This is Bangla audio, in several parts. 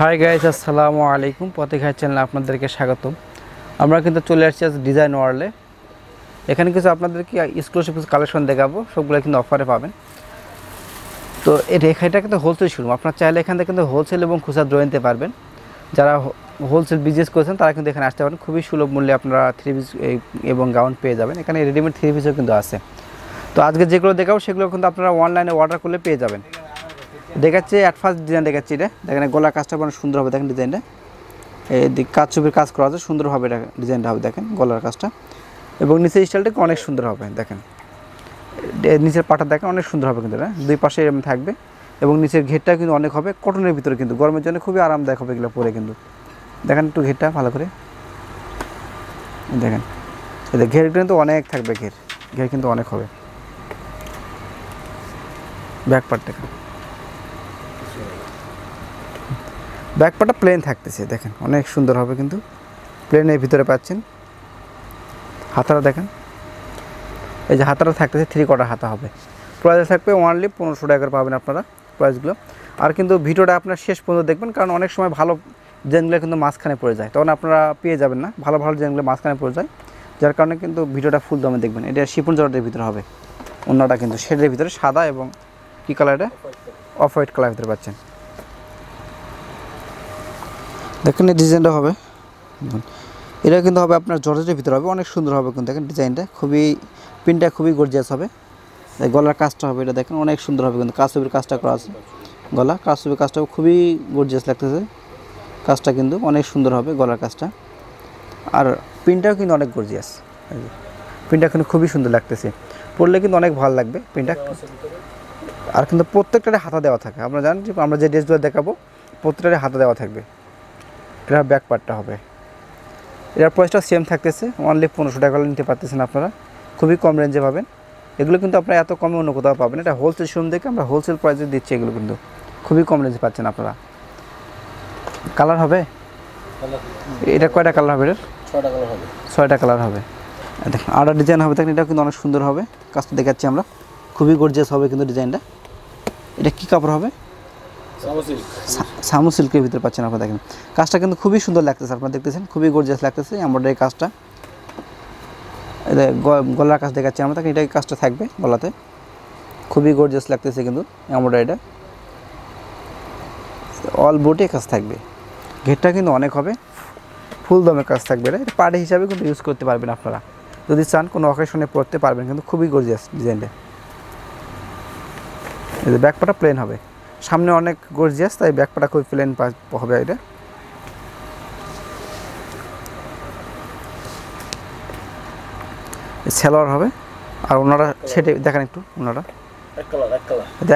হাই গাইস, আসসালামু আলাইকুম। প্রতীক হাই চ্যানেলে আপনাদেরকে স্বাগতম। আমরা কিন্তু চলে আসছি আজ ডিজাইন ওয়ার্ল্ডে। এখানে কিছু আপনাদেরকে এক্সক্লুসিভ কিছু কালেকশন দেখাবো, সবগুলো কিন্তু অফারে পাবেন। তো এটা কিন্তু হোলসেল শোরুম, আপনারা চাইলে এখান থেকে কিন্তু হোলসেল এবং খুচরা নিতে পারবেন। যারা হোলসেল বিজনেস করেছেন তারা কিন্তু এখানে আসতে পারেন। খুবই সুলভ মূল্যে আপনারা থ্রি পিস এবং গাউন পেয়ে যাবেন। এখানে রেডিমেড থ্রি পিসও কিন্তু আছে। তো আজকে যেগুলো দেখাবো সেগুলো কিন্তু আপনারা অনলাইনে অর্ডার করলে পেয়ে যাবেন। দেখাচ্ছি অ্যাট ফার্স্ট ডিজাইন দেখাচ্ছি। এটা দেখেন, গলার কাজটা অনেক সুন্দর হবে। দেখেন ডিজাইনটা এই কাজ ছবির কাজ করা আছে, সুন্দর হবে ডিজাইনটা হবে। দেখেন গলার কাজটা এবং নিচের স্টাইলটা অনেক সুন্দর হবে। দেখেন নিচের পাটা দেখেন অনেক সুন্দর হবে কিন্তু এটা দুই পাশে এরকম থাকবে এবং নিচের ঘেরটা কিন্তু অনেক হবে কটনের ভিতরে, কিন্তু গরমের জন্য খুবই আরামদায়ক হবে এগুলো পরে। কিন্তু দেখেন একটু ঘেরটা ভালো করে দেখেন, এদের ঘের কিন্তু অনেক থাকবে, ঘের কিন্তু অনেক হবে। ব্যাক পার্ট দেখেন, ব্যাক পার্টটা প্লেন থাকতেছে, দেখেন অনেক সুন্দর হবে কিন্তু প্লেনের ভিতরে পাচ্ছেন। হাতাটা দেখেন, এই যে হাতাটা থাকতেছে থ্রি কোয়ার্টার হাতা হবে। প্রাইস থাকবে অনলি 1500 টাকা করে পাবেন আপনারা প্রাইসগুলো। আর কিন্তু ভিডিওটা আপনার শেষ পর্যন্ত দেখবেন, কারণ অনেক সময় ভালো ডিজাইনগুলো কিন্তু মাঝখানে পড়ে যায়, তখন আপনারা পেয়ে যাবেন না। ভালো ভালো ডিজাইনগুলো মাঝখানে পড়ে যায়, যার কারণে কিন্তু ভিডিওটা ফুল দামে দেখবেন। এটা শিফন জর্জেটের ভিতরে হবে। অন্যটা কিন্তু শেডের ভিতরে সাদা এবং কী কালার, এটা অফ হোয়াইট কালার ভিতরে পাচ্ছেন। দেখেন এই ডিজাইনটা হবে, এটা কিন্তু হবে আপনার জর্জেটের ভিতরে হবে, অনেক সুন্দর হবে কিন্তু। দেখেন ডিজাইনটা খুবই, প্রিন্টটা খুবই গর্জিয়াস হবে। গলার কাজটা হবে, এটা দেখেন অনেক সুন্দর হবে কিন্তু। কাজছবির কাজটা করা আছে, গলা কাজছবির কাজটা খুবই গর্জিয়াস লাগতেছে। কাজটা কিন্তু অনেক সুন্দর হবে গলার কাজটা, আর প্রিন্টটাও কিন্তু অনেক গর্জিয়াস। প্রিন্টটা কিন্তু খুবই সুন্দর লাগতেছে, পরলে কিন্তু অনেক ভালো লাগবে প্রিন্টটা। আর কিন্তু প্রত্যেকটারে হাতা দেওয়া থাকে, আপনারা জানেন যে আমরা যে ড্রেসগুলো দেখাবো প্রত্যেকটারে হাতা দেওয়া থাকবে। এটা ব্যাক পার্টটা হবে। এটার প্রাইসটা সেম থাকতেছে, অনলি 1500 টাকা নিতে পারতেছেন আপনারা, খুবই কম রেঞ্জে পাবেন। এগুলো কিন্তু আপনারা এত কমে অন্য কোথাও পাবেন। এটা হোলসেল শোরুম থেকে আমরা হোলসেল প্রাইসে দিচ্ছি, এগুলো কিন্তু খুবই কম রেঞ্জে পাচ্ছেন আপনারা। কালার হবে, এটা কয়টা কালার হবে? এটার 6টা কালার হবে। 6টা কালার হবে। দেখেন আরও ডিজাইন হবে, দেখেন এটা কিন্তু অনেক সুন্দর হবে। কাজটা দেখাচ্ছি আমরা, খুবই গর্জিয়াস হবে কিন্তু ডিজাইনটা। এটা কী কাপড় হবে? সামু সিল্কের ভিতরে পাচ্ছেন আপনারা। দেখেন কাজটা কিন্তু খুবই সুন্দর লাগতেছে, আপনারা দেখতেছেন খুবই গর্জিয়াস লাগতেছে। এমব্রয়ডারি কাজটা, গলার কাজ দেখাচ্ছি আমরা। দেখেন এটাই কাজটা থাকবে গলাতে, খুবই গর্জিয়াস লাগতেছে কিন্তু এমব্রয়ডারিটা। অল বডি কাজ থাকবে, ঘেরটা কিন্তু অনেক হবে, ফুল দমে কাজ থাকবে। এটা পার্টি হিসাবে কিন্তু ইউজ করতে পারবেন আপনারা, যদি চান কোনো অকেশনে পরতে পারবেন কিন্তু। খুবই গর্জিয়াস ডিজাইনটা। এই যে ব্যাকপাটা প্লেন হবে, সামনে অনেক গর্জিয়াস, তাই ব্যাকপাটা খুবই প্লেন হবে। এটা সেলোয়ার হবে, আর ওনারা ছেটে দেখেন একটু, ওনারা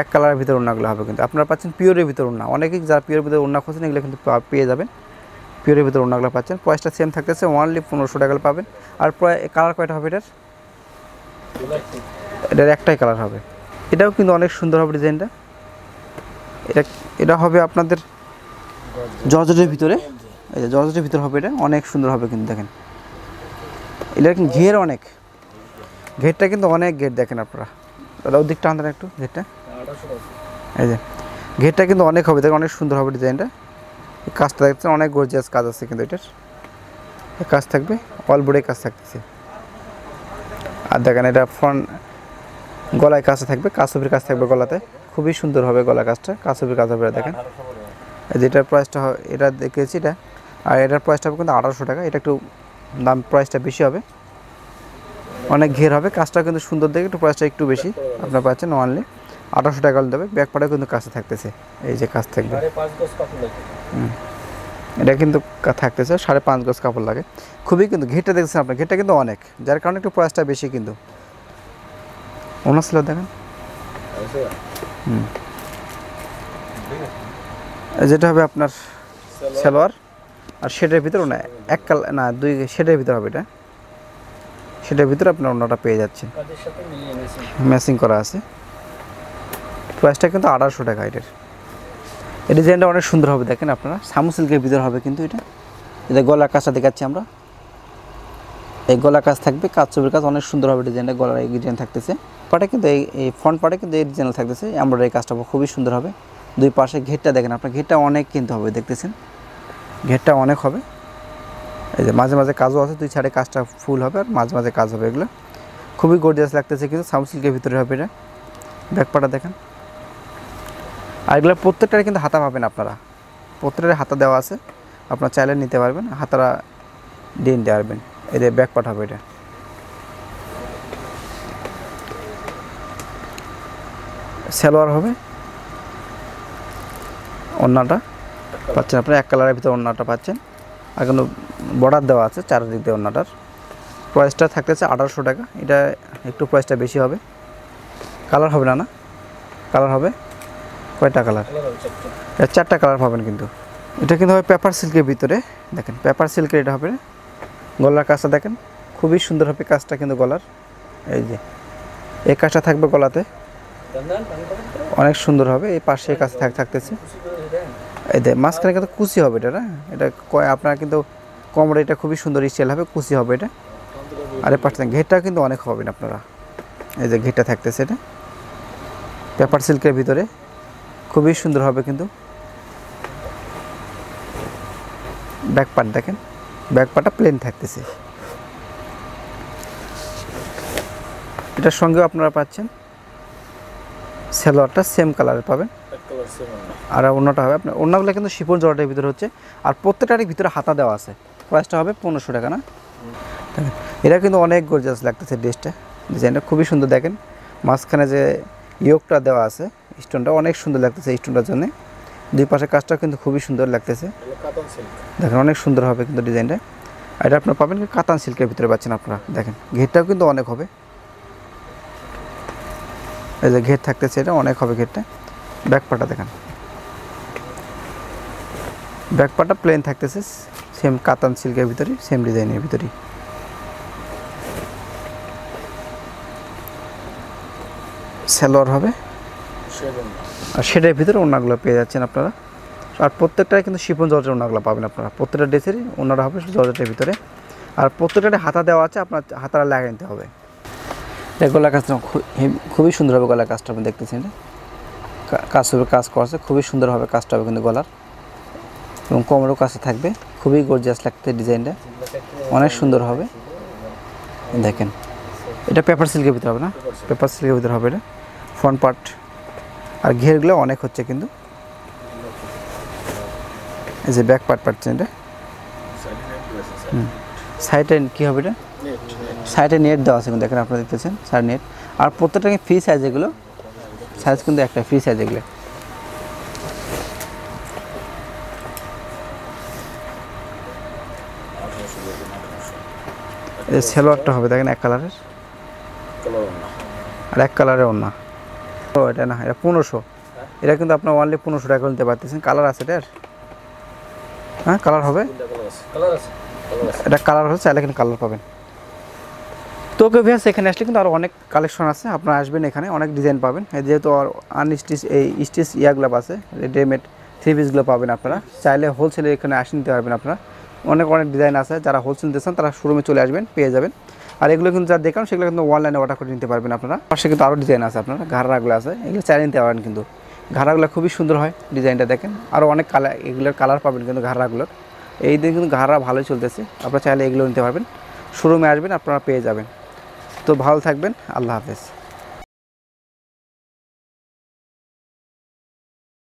এক কালারের ভিতরে ওনাগুলো হবে কিন্তু আপনারা পাচ্ছেন পিওরের ভিতরে ওনা। অনেকেই যারা পিওরের ভিতরে ওনা খুঁজছেন এগুলো কিন্তু পেয়ে যাবেন, পিওরের ভিতরে ওনাগুলো পাচ্ছেন। প্রাইসটা সেম থাকতেছে, অনলি 1500 টাকা পাবেন। আর প্রায় কালার কয়টা হবে এটার একটাই কালার হবে। এটাও কিন্তু অনেক সুন্দর হবে ডিজাইনটা। এটা হবে আপনাদের জর্জেটের ভিতরে, এই যে জর্জেটের ভিতরে হবে, এটা অনেক সুন্দর হবে কিন্তু। দেখেন এটা কিন্তু ঘের অনেক, ঘেরটা কিন্তু অনেক ঘের দেখেন আপনারা। দাদা ওদিকটা আনতেন একটু, ঘেরটা এই যে ঘেরটা কিন্তু অনেক হবে, দেখেন অনেক সুন্দর হবে ডিজাইনটা। কাজটা দেখছেন অনেক গর্জিয়াস কাজ আছে কিন্তু এটার, কাজ থাকবে অল বডি কাজ থাকতেছে। আর দেখেন এটা ফ্রন্ট গলায় কাজটা থাকবে, কাজছবির কাজ থাকবে গলাতে, খুবই সুন্দর হবে গলা কাজটা, কাজছবির কাজ হবে। দেখেন যেটার প্রাইসটা এটা দেখেছি এটা, আর এটার প্রাইসটা হবে কিন্তু 1800 টাকা। এটা একটু দাম প্রাইসটা বেশি হবে, অনেক ঘের হবে, কাজটা কিন্তু সুন্দর দেখে একটু প্রাইসটা একটু বেশি। আপনার পাচ্ছেন অনলি 1800 টাকা দেবে। ব্যাকপাটা কিন্তু কাজটা থাকতেছে, এই যে কাজ থাকবে। এটা কিন্তু থাকতেছে 5.5 গজ কাপড় লাগে। খুবই কিন্তু ঘেরটা দেখছেন আপনার, ঘেরটা কিন্তু অনেক, যার কারণে একটু প্রাইসটা বেশি কিন্তু। ওনার ছিল দেখেন, যেটা হবে আপনার সালোয়ার, আর শেডের ভিতরে না এক কালার না দুই শেডের ভিতরে হবে। এটা শেডের ভিতরে আপনার অন্যটা পেয়ে যাচ্ছেন, ম্যাচিং করা আছে। প্রাইসটা কিন্তু 1800 টাকা। এটার এই ডিজাইনটা অনেক সুন্দর হবে, দেখেন আপনারা সামু সিল্কের ভিতরে হবে কিন্তু। এটা গলার কাজটা দেখাচ্ছি আমরা, এই গলা কাজ থাকবে, কাজছবির কাজ অনেক সুন্দর হবে ডিজাইনটা। গলার এই ডিজাইন থাকতেছে পাটে কিন্তু, এই ফ্রন্ট পাটে কিন্তু এই ডিজাইন থাকতেছে। এমব্রয়ডারি কাজটা খুবই সুন্দর হবে, দুই পাশে ঘেরটা দেখেন, আপনার ঘেরটা অনেক কিনতে হবে, দেখতেছেন ঘেরটা অনেক হবে। এই যে মাঝে মাঝে কাজও আছে, দুই সাইডে কাজটা ফুল হবে আর মাঝে মাঝে কাজ হবে। এগুলো খুবই গর্জিয়াস লাগতেছে, কিন্তু সাউন্ড সিল্কের ভিতরে হবে এটা। ব্যাকপাটা দেখেন। আর এগুলো প্রত্যেকটারে কিন্তু হাতা পাবেন আপনারা, প্রত্যেকটারে হাতা দেওয়া আছে, আপনারা চাইলে নিতে পারবেন, হাতারা দিয়ে নিতে পারবেন। এই যে ব্যাকপাট হবে এটা। সালোয়ার হবে, ওড়নাটা পাচ্ছেন আপনারা এক কালারের ভিতরে ওড়নাটা পাচ্ছেন। আর কিন্তু বর্ডার দেওয়া আছে চারিদিক দিয়ে ওড়নাটার। প্রাইসটা থাকতেছে 1800 টাকা। এটা একটু প্রাইসটা বেশি হবে। কালার হবে না, কালার হবে কয়টা কালার? এটা 4টা কালার পাবেন কিন্তু। এটা কিন্তু হবে পেপার সিল্কের ভিতরে, দেখেন পেপার সিল্কের এটা হবে। গলার কাজটা দেখেন খুবই সুন্দর হবে কাজটা কিন্তু গলার। এই যে এই কাজটা থাকবে গলাতে, অনেক সুন্দর হবে। এই পাশে এই কাজটা থাকতেছে। এই যে মাঝখানে কিন্তু কুচি হবে এটা, না এটা আপনার কিন্তু কোমরে এটা খুবই সুন্দর স্টাইল হবে, কুচি হবে এটা। আর এই পাশে ঘেরটা কিন্তু অনেক হবেন আপনারা। এই যে ঘেরটা থাকতেছে, এটা পেপার সিল্কের ভিতরে খুবই সুন্দর হবে কিন্তু। ব্যাক পার্ট দেখেন, ব্যাক পার্টটা প্লেন থাকতেছে। এটার সঙ্গেও আপনারা পাচ্ছেন সালোয়ারটা সেম কালারের পাবেন। আর ওড়নাটা হবে আপনার, ওড়নাগুলো কিন্তু শিফন জর্জেটের ভিতরে হচ্ছে। আর প্রত্যেকটারই ভিতরে হাতা দেওয়া আছে। প্রাইসটা হবে 1500 টাকা, না দেখেন এটা কিন্তু অনেক গর্জিয়াস লাগতেছে ড্রেসটা। ডিজাইনটা খুবই সুন্দর, দেখেন মাঝখানে যে ইয়োগটা দেওয়া আছে, স্টোনটা অনেক সুন্দর লাগতেছে স্টোনটার জন্য। দুই পাশে কাজটা কিন্তু খুবই সুন্দর লাগতেছে, দেখেন অনেক সুন্দর হবে কিন্তু ডিজাইনটা। আর এটা আপনারা পাবেন কাতান সিল্কের ভিতরে পাচ্ছেন আপনারা। দেখেন ঘেরটাও কিন্তু অনেক হবে, এই যে ঘের থাকতেছে, এটা অনেক হবে ঘেরটা। ব্যাকপাটা দেখেন, ব্যাকপাটা প্লেন থাকতেছে, সেম কাতান সিল্কের ভিতরে, সেম ডিজাইনের ভিতরে। সালোয়ার হবে, আর সেটার ভিতরে ওড়নাগুলো পেয়ে যাচ্ছেন আপনারা। আর প্রত্যেকটাই কিন্তু শিফন জর্জের ওড়নাগুলো পাবেন আপনারা। প্রত্যেকটা ড্রেসেরই ওড়নাটা হবে জর্জেটের ভিতরে। আর প্রত্যেকটাতে হাতা দেওয়া আছে, আপনার হাতারা লাগিয়ে নিতে হবে। এটা গলার কাজটা খুবই সুন্দর হবে, গলার কাজটা আপনি দেখতেছেন, কাজ করা আছে, খুবই সুন্দর হবে কাজটা হবে কিন্তু গলার। এবং কোমরেও কাছে থাকবে, খুবই গর্জিয়াস লাগতে ডিজাইনটা, অনেক সুন্দর হবে। দেখেন এটা পেপার সিল্কের ভিতরে হবে, না পেপার সিল্কের ভিতরে হবে এটা ফ্রন্ট পার্ট। আর ঘেরগুলো অনেক হচ্ছে কিন্তু। এই যে ব্যাক পার্ট পাচ্ছেন এটা। সাইডে কী হবে এটা? সাইডে নেট দেওয়া আছে কিন্তু, দেখেন আপনারা দেখতেছেন সাইড নেট। আর প্রত্যেকটা ফ্রি সাইজ, এগুলো সাইজ কিন্তু একটা ফ্রি সাইজ এগুলো। এই সালোয়ারটা হবে দেখেন এক কালারের, আর এক কালারের ওড়না। ও এটা না, এটা 1500। এটা কিন্তু আপনার অনলি 1500 টাকা নিতে পারতেছেন। কালার আছে এটার, হ্যাঁ কালার হবে, এটা কালার হচ্ছে, চাইলে এখানে কালার পাবেন। তো ওকে ভিউয়ার্স, এখানে আসলে কিন্তু আরও অনেক কালেকশন আছে, আপনারা আসবেন এখানে অনেক ডিজাইন পাবেন। যেহেতু আর আনস্টিচ এই স্টিচ ইয়াগুলো আছে, রেডিমেড থ্রি পিসগুলো পাবেন আপনারা। চাইলে হোলসেলে এখানে আসে নিতে পারবেন আপনারা। অনেক দিজাইন আছে, যারা হোলসেল দিচ্ছেন তারা শোরুমে চলে আসবেন, পেয়ে যাবেন। আর এগুলো কিন্তু যা দেখান সেগুলো কিন্তু অনলাইনে অর্ডার করে নিতে পারবেন আপনারা। পাশে কিন্তু আরও ডিজাইন আছে আপনারা, ঘাড়াগুলো আছে, এগুলো চাইলে নিতে পারবেন কিন্তু। ঘাড়াগুলো খুবই সুন্দর হয় ডিজাইনটা, দেখেন আরও অনেক কালার, এগুলোর কালার পাবেন কিন্তু ঘাড়াগুলোর। এই দিন কিন্তু ঘাড়া ভালোই চলতেছে, আপনারা চাইলে এগুলো নিতে পারবেন। শোরুমে আসবেন, আপনারা পেয়ে যাবেন। তো ভালো থাকবেন, আল্লাহ হাফেজ।